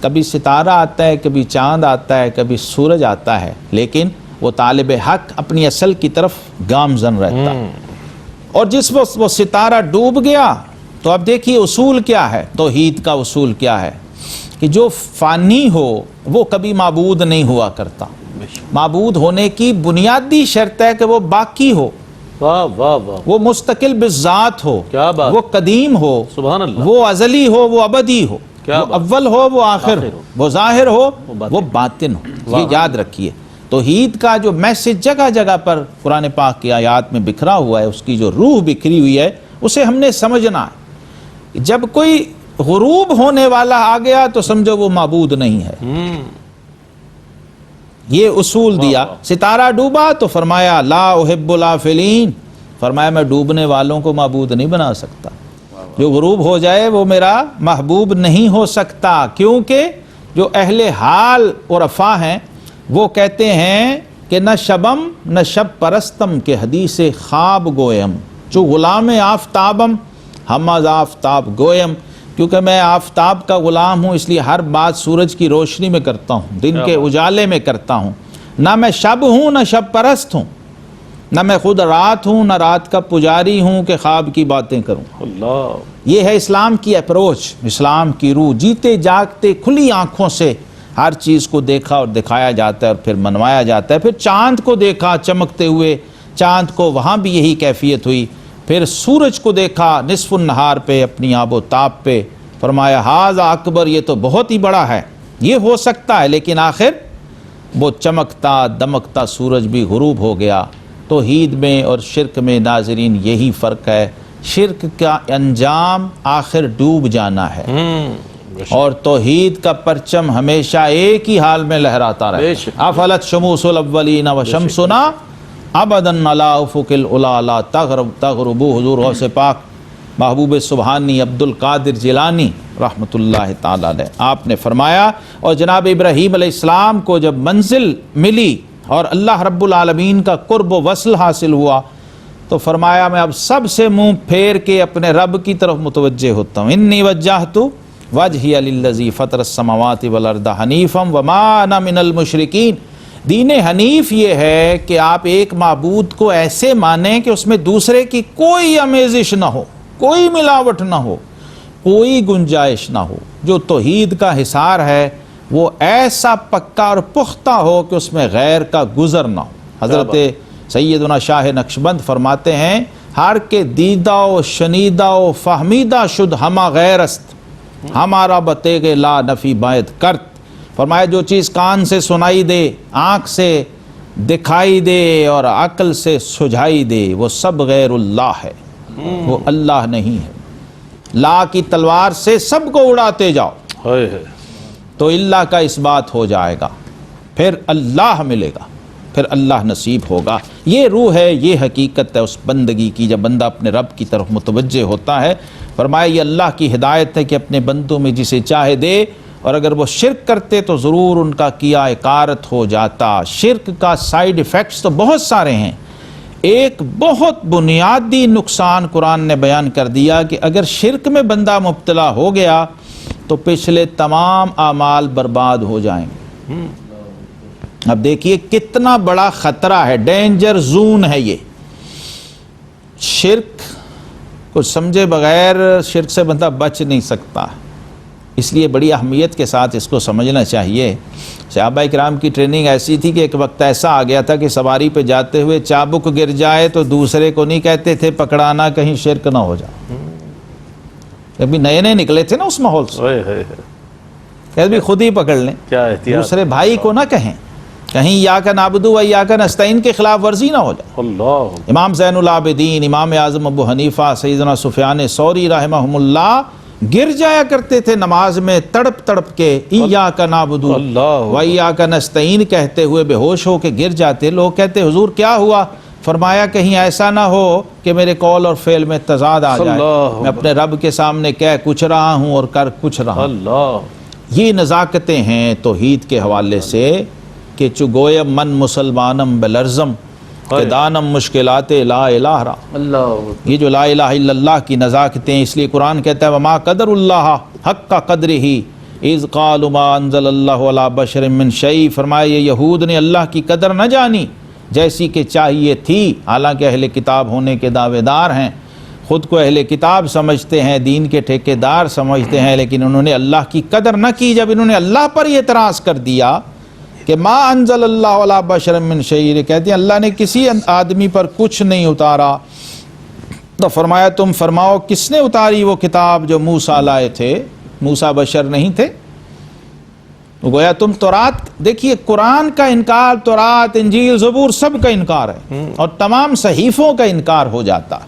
کبھی ستارہ آتا ہے، کبھی چاند آتا ہے، کبھی سورج آتا ہے، لیکن وہ طالب حق اپنی اصل کی طرف گامزن رہتا ہے۔ اور جس وقت وہ ستارہ ڈوب گیا تو اب دیکھیے اصول کیا ہے، توحید کا اصول کیا ہے کہ جو فانی ہو وہ کبھی معبود نہیں ہوا کرتا۔ معبود ہونے کی بنیادی شرط ہے کہ وہ باقی ہو، واہ واہ واہ، وہ مستقل بالذات ہو، کیا بات، وہ قدیم ہو، سبحان اللہ، وہ ازلی ہو، وہ ابدی ہو، کیا وہ اول ہو، وہ آخر ہو، وہ ظاہر ہو، وہ باطن ہو۔ یہ یاد رکھیے، توحید کا جو میسج جگہ جگہ پر قرآن پاک کی آیات میں بکھرا ہوا ہے، اس کی جو روح بکھری ہوئی ہے، اسے ہم نے سمجھنا ہے۔ جب کوئی غروب ہونے والا آ گیا تو سمجھو وہ معبود نہیں ہے۔ یہ اصول دیا۔ ستارہ ڈوبا تو فرمایا لا احب الافلین، فرمایا میں ڈوبنے والوں کو معبود نہیں بنا سکتا۔ جو غروب ہو جائے وہ میرا محبوب نہیں ہو سکتا، کیونکہ جو اہل حال عرفا ہیں وہ کہتے ہیں کہ نہ شبم نہ شب پرستم کے حدیث خواب گویم، جو غلام آفتابم ہم از آفتاب گویم، کیونکہ میں آفتاب کا غلام ہوں، اس لیے ہر بات سورج کی روشنی میں کرتا ہوں، دن کے اجالے میں کرتا ہوں۔ نہ میں شب ہوں نہ شب پرست ہوں، نہ میں خود رات ہوں نہ رات کا پجاری ہوں کہ خواب کی باتیں کروں۔ اللہ، یہ ہے اسلام کی اپروچ، اسلام کی روح۔ جیتے جاگتے کھلی آنکھوں سے ہر چیز کو دیکھا اور دکھایا جاتا ہے اور پھر منوایا جاتا ہے۔ پھر چاند کو دیکھا چمکتے ہوئے، چاند کو وہاں بھی یہی کیفیت ہوئی۔ پھر سورج کو دیکھا نصف النہار پہ اپنی آب و تاب پہ، فرمایا ھذا اکبر، یہ تو بہت ہی بڑا ہے، یہ ہو سکتا ہے، لیکن آخر وہ چمکتا دمکتا سورج بھی غروب ہو گیا۔ توحید میں اور شرک میں ناظرین یہی فرق ہے، شرک کا انجام آخر ڈوب جانا ہے، اور توحید کا پرچم ہمیشہ ایک ہی حال میں لہراتا رہے۔ افلت شموس الاولین و شمسنا ابدا علی افق العلی لا تغرب۔ حضور غوث پاک محبوب سبحانی عبد القادر جیلانی رحمۃ اللہ تعالی علیہ، آپ نے فرمایا، اور جناب ابراہیم علیہ السلام کو جب منزل ملی اور اللہ رب العالمین کا قرب و وصل حاصل ہوا تو فرمایا میں اب سب سے منہ پھیر کے اپنے رب کی طرف متوجہ ہوتا ہوں۔ انی وجہت وجہی للذی فطر السماوات والارض حنیفا وما انا من المشرکین۔ دین حنیف یہ ہے کہ آپ ایک معبود کو ایسے مانیں کہ اس میں دوسرے کی کوئی آمیزش نہ ہو، کوئی ملاوٹ نہ ہو، کوئی گنجائش نہ ہو۔ جو توحید کا حصار ہے وہ ایسا پکا اور پختہ ہو کہ اس میں غیر کا گزر نہ ہو۔ حضرت سیدنا شاہ نقشبند فرماتے ہیں ہر کے دیدہ و شنیدہ و فہمیدہ شد ہما غیر است، ہمارا بتیغ لا نفی باید کرت۔ فرمایا جو چیز کان سے سنائی دے، آنکھ سے دکھائی دے اور عقل سے سجھائی دے، وہ سب غیر اللہ ہے، وہ اللہ نہیں ہے۔ لا کی تلوار سے سب کو اڑاتے جاؤ تو اللہ کا اس بات ہو جائے گا، پھر اللہ ملے گا، پھر اللہ نصیب ہوگا۔ یہ روح ہے، یہ حقیقت ہے اس بندگی کی جب بندہ اپنے رب کی طرف متوجہ ہوتا ہے۔ فرمایا یہ اللہ کی ہدایت ہے کہ اپنے بندوں میں جسے چاہے دے، اور اگر وہ شرک کرتے تو ضرور ان کا کیا اکارت ہو جاتا۔ شرک کا سائیڈ ایفیکٹس تو بہت سارے ہیں۔ ایک بہت بنیادی نقصان قرآن نے بیان کر دیا کہ اگر شرک میں بندہ مبتلا ہو گیا تو پچھلے تمام اعمال برباد ہو جائیں گے۔ اب دیکھیے کتنا بڑا خطرہ ہے، ڈینجر زون ہے یہ شرک۔ کچھ سمجھے بغیر شرک سے بندہ بچ نہیں سکتا، اس لیے بڑی اہمیت کے ساتھ اس کو سمجھنا چاہیے۔ صحابہ کرام کی ٹریننگ ایسی تھی کہ ایک وقت ایسا آ گیا تھا کہ سواری پہ جاتے ہوئے چابک گر جائے تو دوسرے کو نہیں کہتے تھے پکڑانا کہیں شرک نہ ہو جائے۔ ابھی نئے نئے نکلے تھے نا اس ماحول سے، کہ بھی خود ہی پکڑ لیں، دوسرے بھائی کو نہ کہیں، کہیں یا کا نعبدو و یا کا نستعین کے خلاف ورزی نہ ہو جائے۔ امام زین العابدین، امام اعظم ابو حنیفہ، سیدنا سفیان ثوری رحمہم اللہ گر جایا کرتے تھے نماز میں تڑپ تڑپ کے، ایاک نعبدو و ایاک نستعین کہتے ہوئے بے ہوش ہو کے گر جاتے۔ لوگ کہتے حضور کیا ہوا؟ فرمایا کہیں ایسا نہ ہو کہ میرے قول اور فعل میں تضاد آ جائے، میں اپنے رب کے سامنے کہہ کچھ رہا ہوں اور کر کچھ رہا ہوں۔ یہ نزاکتیں ہیں توحید کے حوالے سے کہ چگویم من مسلمانم بلرزم کہ دانم مشکلات لا الہ را۔ یہ جو لا الہ الا اللہ کی نزاکتیں، اس لیے قرآن کہتا ہے وما قدر اللہ حق کا قدر ہی اذ قالوا ما انزل اللہ علی بشر من شیء، فرمایا یہ یہود نے اللہ کی قدر نہ جانی جیسی کہ چاہیے تھی، حالانکہ اہل کتاب ہونے کے دعوے دار ہیں، خود کو اہل کتاب سمجھتے ہیں، دین کے ٹھیکیدار سمجھتے ہیں، لیکن انہوں نے اللہ کی قدر نہ کی۔ جب انہوں نے اللہ پر یہ اعتراض کر دیا کہ ما انزل اللہ علی بشر من شیء، کہتے ہیں اللہ نے کسی آدمی پر کچھ نہیں اتارا، تو فرمایا تم فرماؤ کس نے اتاری وہ کتاب جو موسیٰ لائے تھے؟ موسیٰ بشر نہیں تھے؟ گویا تم تورات، دیکھیے قرآن کا انکار، تورات، انجیل، زبور سب کا انکار ہے، اور تمام صحیفوں کا انکار ہو جاتا۔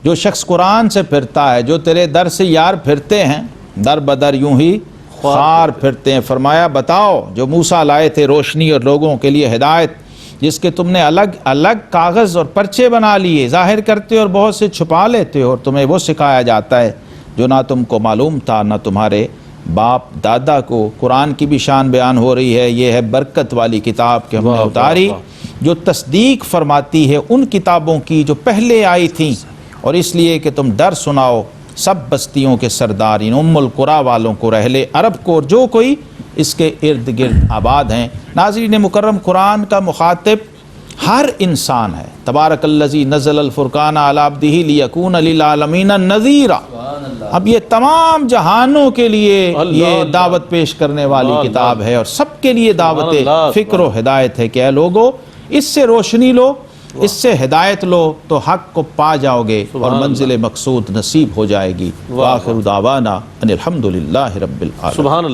جو شخص قرآن سے پھرتا ہے، جو تیرے در سے یار پھرتے ہیں، در بدر یوں ہی خوار پھرتے ہیں، فرمایا بتاؤ جو موسیٰ لائے تھے روشنی اور لوگوں کے لیے ہدایت، جس کے تم نے الگ الگ کاغذ اور پرچے بنا لیے، ظاہر کرتے اور بہت سے چھپا لیتے ہو، اور تمہیں وہ سکھایا جاتا ہے جو نہ تم کو معلوم تھا نہ تمہارے باپ دادا کو۔ قرآن کی بھی شان بیان ہو رہی ہے، یہ ہے برکت والی کتاب کہ ہم نے اتاری جو تصدیق فرماتی ہے ان کتابوں کی جو پہلے آئی تھیں، اور اس لیے کہ تم ڈر سناؤ سب بستیوں کے سردارین، ام القریٰ والوں کو، رہلے عرب کو، اور جو کوئی اس کے ارد گرد آباد ہیں۔ ناظرین مکرم، قرآن کا مخاطب ہر انسان ہے۔ تبارک الذی نزل الفرقان علی عبدہ لیکون للعالمین نذیرا، اب یہ تمام جہانوں کے لیے یہ دعوت پیش کرنے والی کتاب ہے، اور سب کے لیے دعوت فکر و ہدایت ہے کہ اے لوگو اس سے روشنی لو، اس سے ہدایت لو تو حق کو پا جاؤ گے اور منزل مقصود نصیب ہو جائے گی۔ وآخر دعوانا ان الحمدللہ رب العالمین۔